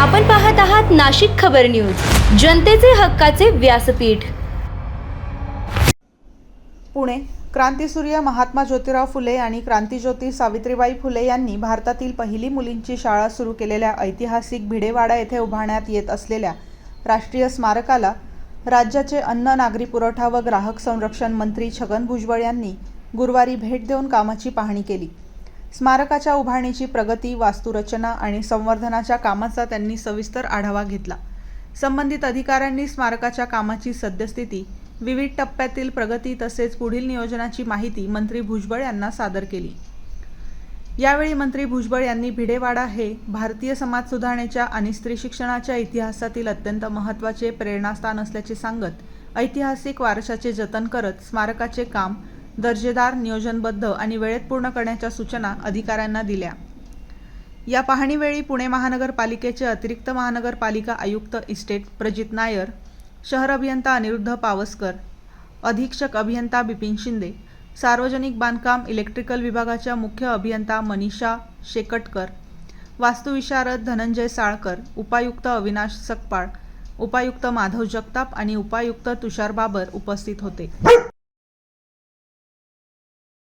आपण पाहत आहात नाशिक खबर न्यूज, जनतेचे हक्काचे व्यासपीठ. पुणे. क्रांतीसूर्य महात्मा ज्योतिराव फुले आणि क्रांतीज्योती सावित्रीबाई फुले यांनी भारतातील पहिली मुलींची शाळा सुरू केलेल्या ऐतिहासिक भिडेवाडा येथे उभारण्यात येत असलेल्या राष्ट्रीय स्मारकाला राज्याचे अन्न, नागरी पुरवठा व ग्राहक संरक्षण मंत्री छगन भुजबळ यांनी गुरुवारी भेट देऊन कामाची पाहणी केली. स्मारकाच्या उभारणीची प्रगती, वास्तुरचना आणि संवर्धनाच्या कामाचा त्यांनी सविस्तर आढावा घेतला. संबंधित अधिकाऱ्यांनी स्मारकाच्या कामाची सद्यस्थिती, विविध टप्प्यातील प्रगती तसेच पुढील नियोजनाची माहिती मंत्री भुजबळ यांना सादर केली. यावेळी मंत्री भुजबळ यांनी भिडेवाडा हे भारतीय समाज सुधारणेच्या आणि स्त्री शिक्षणाच्या इतिहासातील अत्यंत महत्त्वाचे प्रेरणास्थान असल्याचे सांगत, ऐतिहासिक वारशाचे जतन करत स्मारकाचे काम दर्जेदार, नियोजनबद्ध आणि वेळेत पूर्ण करण्याच्या सूचना अधिकाऱ्यांना दिल्या. या पाहणीवेळी पुणे महानगरपालिकेचे अतिरिक्त महानगरपालिका आयुक्त इस्टेट प्रजित नायर, शहर अभियंता अनिरुद्ध पावसकर, अधीक्षक अभियंता बिपिन शिंदे, सार्वजनिक बांधकाम इलेक्ट्रिकल विभागाच्या मुख्य अभियंता मनीषा शेकटकर, वास्तुविशारद धनंजय साळकर, उपायुक्त अविनाश सकपाळ, उपायुक्त माधव जगताप आणि उपायुक्त तुषार बाबर उपस्थित होते.